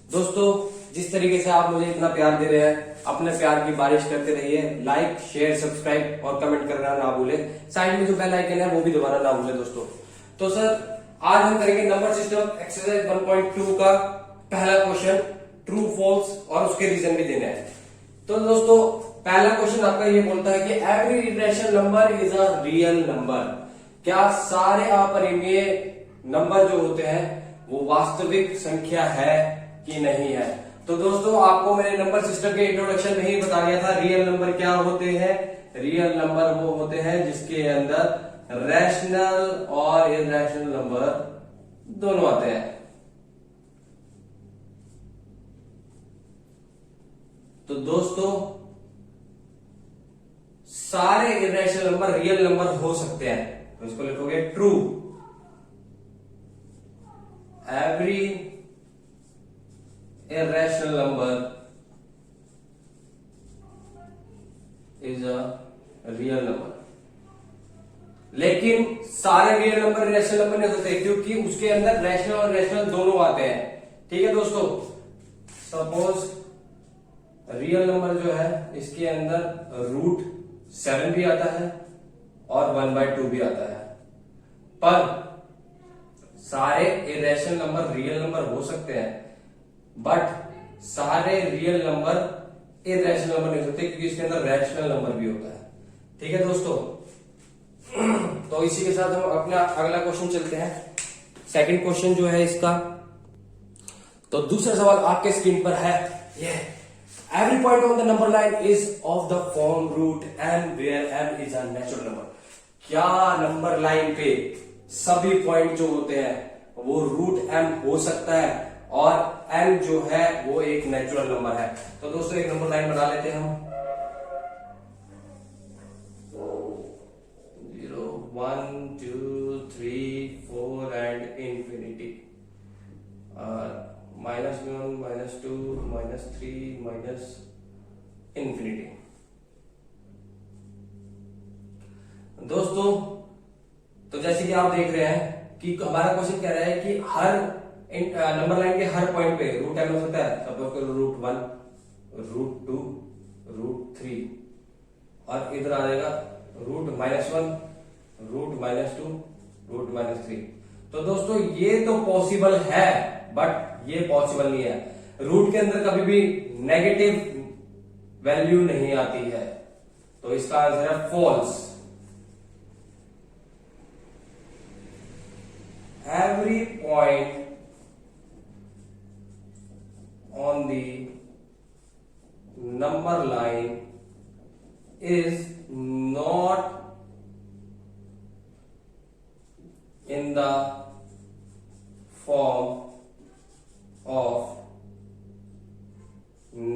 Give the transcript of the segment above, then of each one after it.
दोस्तों, जिस तरीके से आप मुझे इतना प्यार दे रहे हैं, अपने प्यार की बारिश करते रहिए। लाइक, शेयर, सब्सक्राइब और कमेंट करना ना भूले। साइड में जो बेल आइकन है वो भी दबाना ना भूले दोस्तों। तो सर, आज हम करेंगे नंबर सिस्टम एक्सरसाइज 1.2 का पहला क्वेश्चन, ट्रू फॉल्स, और उसके रीजन भी देने हैं। तो दोस्तों, पहला क्वेश्चन आपका ये बोलता है कि every irrational number is a real number. क्या सारे अपरिमेय नंबर जो होते हैं वो वास्तविक संख्या है कि नहीं है? तो दोस्तों, आपको मैंने नंबर सिस्टम के इंट्रोडक्शन में ही बता दिया था रियल नंबर क्या होते हैं। रियल नंबर वो होते हैं जिसके अंदर रैशनल और इरैशनल नंबर दोनों आते हैं। तो दोस्तों, सारे इरैशनल नंबर रियल नंबर हो सकते हैं, तो इसको लिखोगे true. Every irrational number is a real number। लेकिन सारे रियल नंबर रैशनल नंबर नहीं होते क्योंकि उसके अंदर रैशनल और रैशनल दोनों आते हैं। ठीक है दोस्तों, सपोज रियल नंबर जो है इसके अंदर √7 भी आता है और 1/2 भी आता है। पर सारे इरेशनल नंबर रियल नंबर हो सकते हैं, बट सारे रियल नंबर इरेशनल नंबर नहीं होते क्योंकि इसके अंदर रैशनल नंबर भी होता है। ठीक है दोस्तों, तो इसी के साथ हम अपना अगला क्वेश्चन चलते हैं। सेकंड क्वेश्चन जो है इसका, तो दूसरा सवाल आपके स्क्रीन पर है ये, every point on the number line is of the form √m where m is a natural number. क्या नंबर लाइन पे सभी पॉइंट जो होते हैं वो √m हो सकता है और m जो है वो एक नेचुरल नंबर है? तो दोस्तों, एक नंबर लाइन बना लेते हैं हम। 0 1 2 3 4 एंड इंफिनिटी, -1 -2 -3 इंफिनिटी। दोस्तों, तो जैसे कि आप देख रहे हैं कि हमारा क्वेश्चन कह रहा है कि हर नंबर लाइन के हर पॉइंट पे √m हो सकता है। सपोज करो √1 √2 √3 और इधर आ जाएगा √-1 √-2 √-3। तो दोस्तों, ये तो पॉसिबल है, बट ये पॉसिबल नहीं है। रूट के अंदर कभी भी नेगेटिव वैल्यू नहीं आती है, तो इसका आंसर है false. Every point on the number line is not in the form of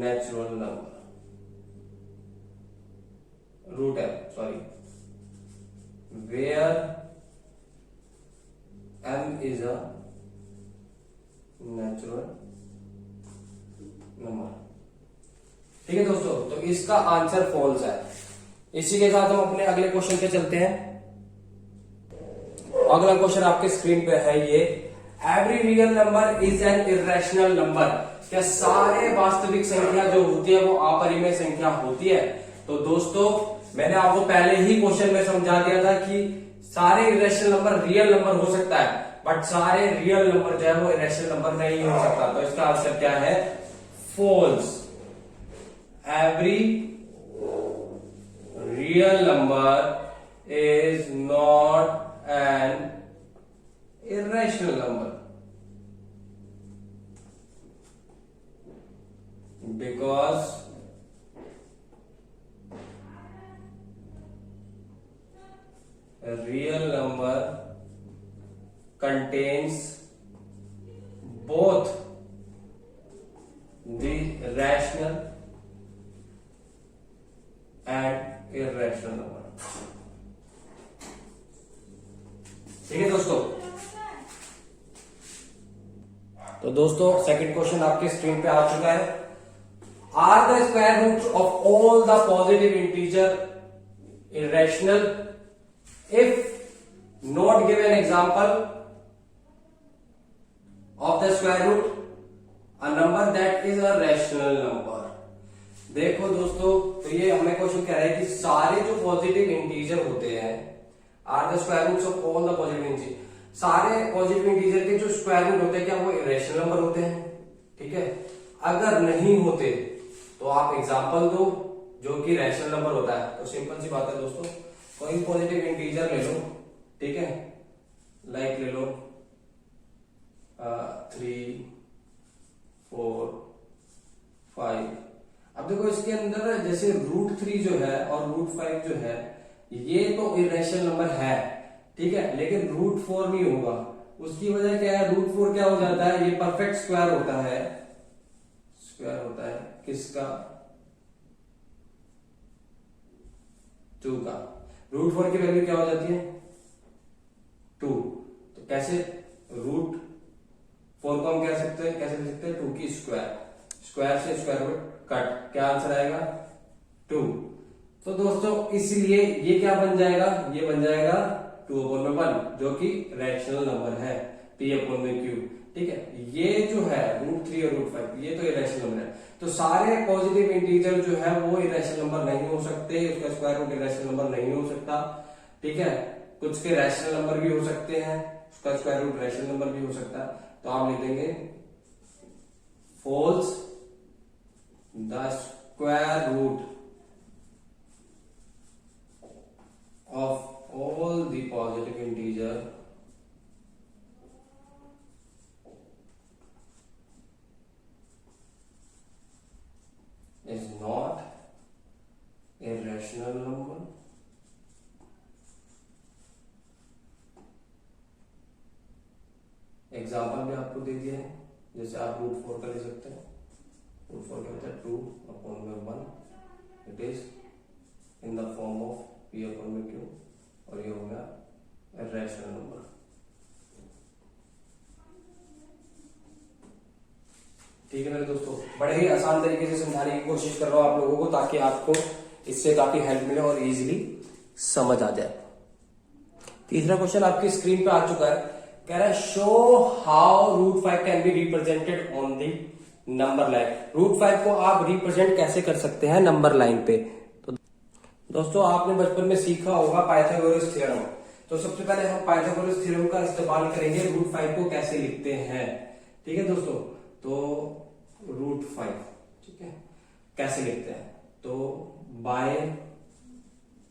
natural number √m, where m is a natural number. ठीक है दोस्तों, तो इसका आंसर फॉल्स है। इसी के साथ हम अपने अगले क्वेश्चन पे चलते हैं। अगला क्वेश्चन आपके स्क्रीन पे है ये, every real number is an irrational number. क्या सारे वास्तविक संख्या जो होती है वो अपरिमेय संख्या होती है? तो दोस्तों, मैंने आपको पहले ही क्वेश्चन में समझा दिया था कि सारे इरेशनल नंबर रियल नंबर हो सकता है, बट सारे रियल नंबर जो है वो इरेशनल नंबर नहीं हो सकता। तो इसका आंसर क्या है? False. Every real number is not an irrational number because real number contains both the rational and irrational number। ठीक है दोस्तों, तो दोस्तों सेकंड क्वेश्चन आपके स्क्रीन पे आ चुका है। Are the square root of all the positive integer irrational if not given example of the square root? A number that is a rational number. देखो दोस्तों, तो ये हमें क्वेश्चन कह रहा है कि सारे जो पॉजिटिव इंटीजर होते हैं are the square roots of all the positive integer, सारे पॉजिटिव इंटीजर के जो स्क्वायर रूट होते हैं क्या वो इरेशनल नंबर होते हैं? ठीक है, अगर नहीं होते तो आप एग्जांपल दो जो कि रैशनल नंबर होता है। तो सिंपल सी बात है दोस्तों, कोई पॉजिटिव इंटीजर ले लो, ठीक है, लाइक ले लो 3 4 5। अब देखो इसके अंदर जैसे √3 जो है और √5 जो है ये तो इरेशनल नंबर है, ठीक है, लेकिन √4 नहीं होगा। उसकी वजह क्या है, √4 क्या हो जाता है, ये परफेक्ट स्क्वायर होता है। स्क्वायर होता है किसका? 2 का। √4 की वैल्यू क्या हो जाती है? 2। तो कैसे √4 को हम कह सकते हैं, कैसे लिख सकते हैं? 2 की स्क्वायर, स्क्वायर से स्क्वायर रूट कट, क्या आंसर आएगा? 2। तो दोस्तों इसलिए ये क्या बन जाएगा, ये बन जाएगा 2/1 जो कि रैशनल नंबर है, p/q। ठीक है, ये जो है √3 और √5 ये तो इरेशनल नंबर है। तो सारे पॉजिटिव इंटीजर जो है वो इरेशनल नंबर नहीं हो सकते, उसका स्क्वायर रूट इरेशनल नंबर नहीं हो सकता। ठीक है, कुछ के रैशनल नंबर भी हो सकते हैं, उसका स्क्वायर रूट रैशनल नंबर भी हो सकता है। तो आप लिख देंगे false the square root of all the positive integer is not a rational number example भी आपको दे दिया है, जैसे आप √4 का ले सकते हैं। √4 क्या होता है? 2/1, it is in the form of p/q और ये हो गया रैशनल नंबर। ठीक है मेरे दोस्तों, बड़े ही आसान तरीके से समझाने की कोशिश कर रहा हूं आप लोगों को, ताकि आपको इससे काफी हेल्प मिले और इजीली समझ आ जाए। तीसरा क्वेश्चन आपकी स्क्रीन पे आ चुका है, कह रहा है show how √5 can be represented on the number line. √5 को आप रिप्रेजेंट कैसे कर सकते हैं नंबर लाइन पे? तो दोस्तों आपने बचपन में सीखा होगा पाइथागोरस थ्योरम। तो सबसे पहले हम पाइथागोरस थ्योरम का इस्तेमाल करेंगे √5 को कैसे लिखते हैं। ठीक है दोस्तों, तो √5 ठीक है कैसे लिखते हैं? तो बाय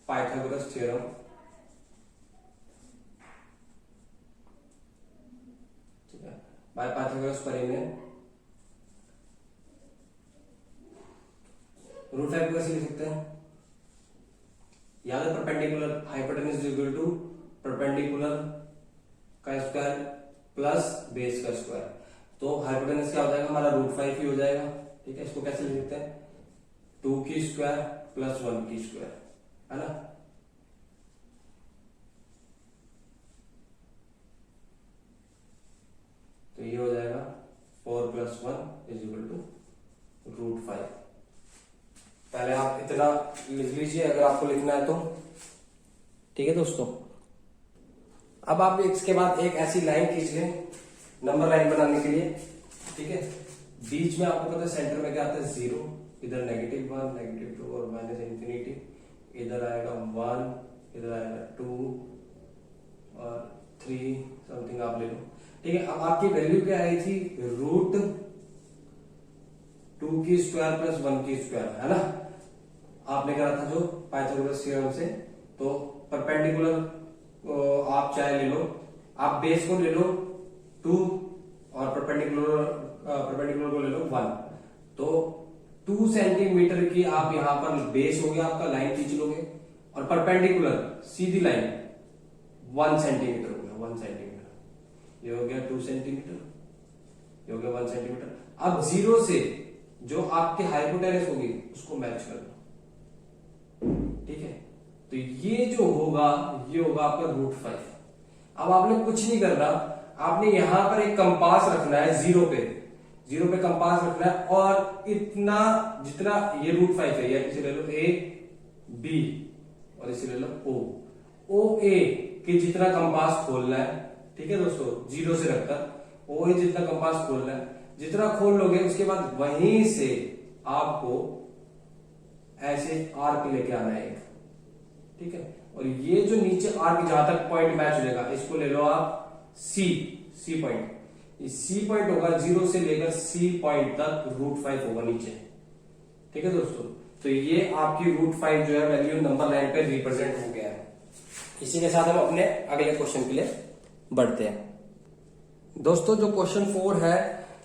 पाइथागोरस थ्योरम, ठीक है, बाय पाइथागोरस परिमेय √5 को कैसे लिख सकते हैं? याद है perpendicular hypotenuse is equal to perpendicular का स्क्वायर प्लस बेस का स्क्वायर। तो हाइपोटेनस क्या हो जाएगा हमारा? √5 ही हो जाएगा। ठीक है, इसको कैसे लिख सकते हैं? 2 की स्क्वायर प्लस 1 की स्क्वायर, है ना। तो ये हो जाएगा 4 + 1 = √5। पहले आप इतना लिख लीजिए अगर आपको लिखना है तो। ठीक है दोस्तों, अब आप इसके बाद एक ऐसी लाइन खींच लें नंबर लाइन बनाने के लिए। ठीक है, बीच में आपको पता है सेंटर में क्या आता है? 0, इधर -1, -2 और -∞। इधर आएगा 1, इधर आएगा 2 और 3 समथिंग आप ले लो। ठीक है, अब आपकी वैल्यू क्या आई थी? √2 की स्क्वायर प्लस 1 की स्क्वायर, है ना। आपने करा था जो पाइथागोरस थ्योरम से। तो परपेंडिकुलर आप चाहे ले लो, आप बेस को ले लो 2 और परपेंडिकुलर को ले लो 1। तो 2 सेंटीमीटर की आप यहां पर बेस हो गया आपका, लाइन खींच लोगे, और परपेंडिकुलर सीधी लाइन 1 सेंटीमीटर हो गया, 1 सेंटीमीटर। ये हो गया 2 सेंटीमीटर, ये हो गया 1 सेंटीमीटर। अब 0 से जो आपके हाइपोटेनस होगी उसको मैच कर लो। ठीक है, तो ये जो होगा ये होगा आपका √5। अब आपने कुछ नहीं करना, आपने यहां पर एक कंपास रखना है 0 पे कंपास रखना है, और इतना जितना ये √5 है, या इसे ले लो A B और इसे ले लो O A के जितना कंपास खोलना है। ठीक है दोस्तों, 0 से रखकर OA जितना कंपास खोलना है, जितना खोल लोगे उसके बाद वहीं से आपको ऐसे आर्क लेके आना है एक, ठीक है। और ये जो नीचे आर्क जहां तक पॉइंट मैच हो जाएगा इसको ले लो आप सी पॉइंट। सी पॉइंट होगा 0 से लेकर सी पॉइंट तक √5 होगा नीचे, ठीक है दोस्तों। तो ये आपकी √5 जो है वैल्यू नंबर लाइन पे रिप्रेजेंट हो गया है। इसी के साथ हम अपने अगले क्वेश्चन के लिए बढ़ते हैं। दोस्तों जो क्वेश्चन 4 है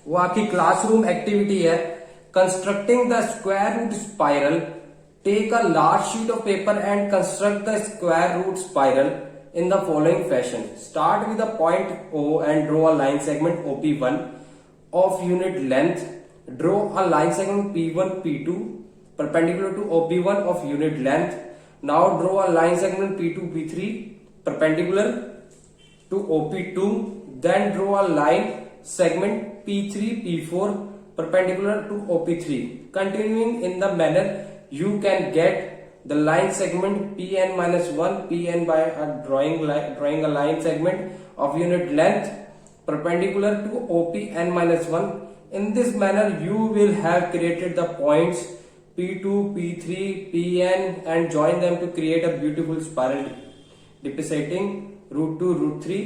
वो आपकी क्लासरूम एक्टिविटी है। Constructing the square root spiral, take a large sheet of paper and construct the square root spiral in the following fashion. Start with the point O and draw a line segment OP1 of unit length. Draw a line segment P1, P2 perpendicular to OP1 of unit length. Now draw a line segment P2, P3 perpendicular to OP2. Then draw a line segment P3, P4 perpendicular to OP3. Continuing in the manner, you can get the line segment Pn-1 Pn by drawing a line segment of unit length perpendicular to OP(n-1). In this manner, you will have created the points P2, P3, Pn and join them to create a beautiful spiral depicting √2, √3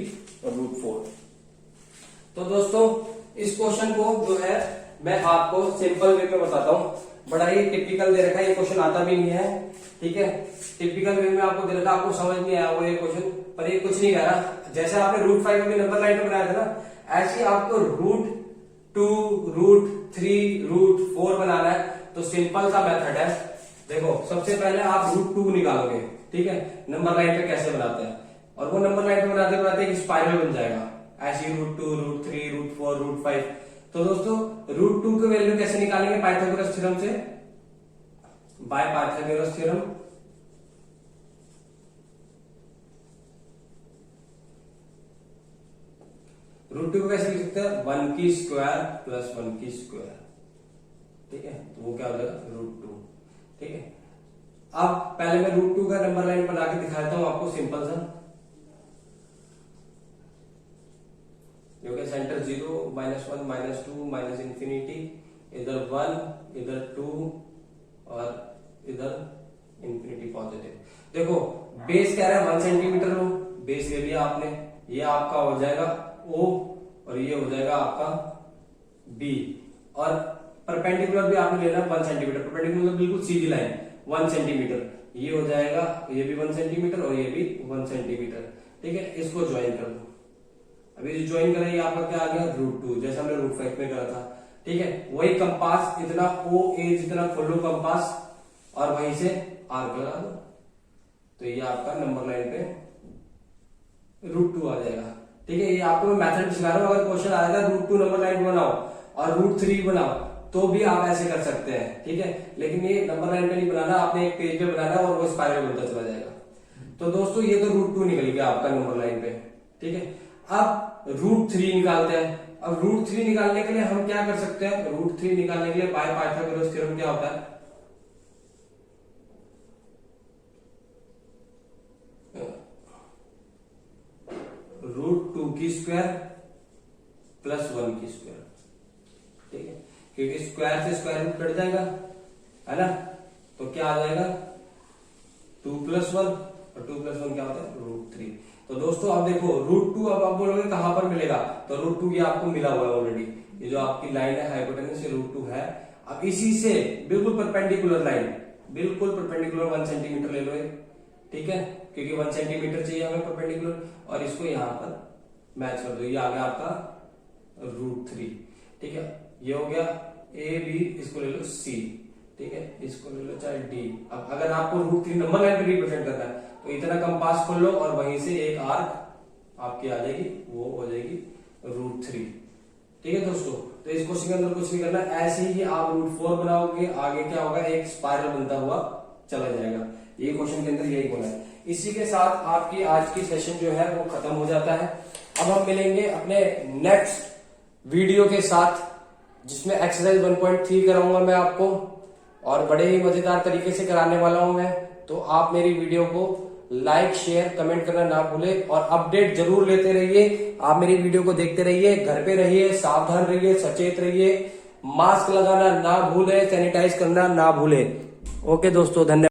और √4। तो दोस्तों इस question को जो है मैं आपको simple way में बताता हूं। बड़ा ही टिपिकल दे रखा है, ये क्वेश्चन आता भी नहीं है, ठीक है। टिपिकल वे में आपको दे रखा, आपको समझ नहीं आया वो ये क्वेश्चन, पर ये कुछ नहीं कह रहा। जैसे आपने √5 में नंबर लाइन पे बनाया था ना, ऐसे ही आपको √2, √3, √4 बनाना है। तो सिंपल सा मेथड है। देखो सबसे पहले आप √2 निकालोगे, ठीक है, नंबर लाइन पे कैसे बनाते हैं, और वो नंबर लाइन पे बनाते बनाते एक स्पाइरल बन जाएगा ऐसे ही √2, √3, √4, √5। तो दोस्तों √2 की वैल्यू कैसे निकालेंगे? पाइथागोरस थ्योरम से, बाय पाइथागोरस थ्योरम। √2 को कैसे लिख सकते हैं? 1 की स्क्वायर प्लस 1 की स्क्वायर, ठीक है। तो वो क्या हो जाएगा? √2, ठीक है। अब पहले मैं √2 का नंबर लाइन बना के दिखाता हूं आपको सिंपल सा। सेंटर 0, -1, -2, -∞, इधर 1, इधर 2 और इधर ∞ पॉजिटिव। देखो बेस कह रहा है 1 सेंटीमीटर हो, बेस ले लिया आपने, ये आपका हो जाएगा O और ये हो जाएगा आपका B, और परपेंडिकुलर भी आपने लेना 1 सेंटीमीटर। परपेंडिकुलर बिल्कुल सीधी लाइन 1 सेंटीमीटर, ये हो जाएगा, ये भी 1 सेंटीमीटर और ये भी 1 सेंटीमीटर, ठीक है। इसको ज्वाइन कर दो। अभी जो ज्वाइन करा ये आपका क्या आ गया? √2, जैसा हमने √5 में करा था, ठीक है। वही कंपास इतना OA जितना खोलो कंपास और वहीं से आर्क लगा दो, तो ये आपका नंबर लाइन पे √2 आ जाएगा, ठीक है। ये आपको मैं मेथड सिखा रहा हूं। अगर क्वेश्चन आएगा √2 नंबर लाइन बनाओ और √3 बनाओ तो भी आप ऐसे कर सकते हैं, ठीक है। लेकिन ये नंबर लाइन पे नहीं बनाना, आपने एक पेज पे बनाना और वो स्पाइरल बनता चला जाएगा। तो दोस्तों ये तो √2 निकल गया आपका नंबर लाइन पे, ठीक है। अब √3 निकालते हैं। अब √3 निकालने के लिए हम क्या कर सकते हैं? √3 निकालने के लिए बाय पाइथागोरस थ्योरम क्या होता है? √2 की स्क्वायर प्लस 1 की स्क्वायर, ठीक है, क्योंकि स्क्वायर से स्क्वायर रूट कट जाएगा, है ना। तो क्या आ जाएगा? 2 + 1 और 2 + 1 क्या होता है? √3। तो दोस्तों अब देखो √2 अब आप बोलोगे कहां पर मिलेगा? तो √2 ये आपको मिला हुआ है ऑलरेडी, ये जो आपकी लाइन है हाइपोटेनस से √2 है। अब इसी से बिल्कुल परपेंडिकुलर लाइन, बिल्कुल परपेंडिकुलर 1 सेंटीमीटर ले लो, ठीक है, क्योंकि 1 सेंटीमीटर चाहिए हमें परपेंडिकुलर, और इसको यहां पर मैच कर दो। ये आ गया आपका √3, ठीक है। ये हो गया AB, इसको ले लो C, ठीक है, इसको ले लो चाहे D। अब अगर आपको √3 नंबर लाइन पे रिप्रेजेंट करना है तो इतना कंपास खोल लो और वहीं से एक आर्क आपकी आ जाएगी, वो हो जाएगी √3, ठीक है दोस्तों। तो इस क्वेश्चन के अंदर कुछ नहीं करना, ऐसे ही आप √4 बनाओगे, आगे क्या होगा? एक स्पाइरल बनता हुआ चला जाएगा। ये क्वेश्चन के अंदर यही बोला है। इसी के साथ आपकी आज की सेशन जो है वो खत्म हो जाता है। अब हम मिलेंगे अपने नेक्स्ट वीडियो के साथ, जिसमें एक्सरसाइज 1.3 कराऊंगा मैं आपको, और बड़े ही मजेदार तरीके से कराने वाला हूं मैं। तो आप मेरी वीडियो को लाइक शेयर कमेंट करना ना भूले और अपडेट जरूर लेते रहिए। आप मेरी वीडियो को देखते रहिए, घर पे रहिए, सावधान रहिए, सचेत रहिए, मास्क लगाना ना भूले, सैनिटाइज करना ना भूले। ओके दोस्तों, धन्यवाद।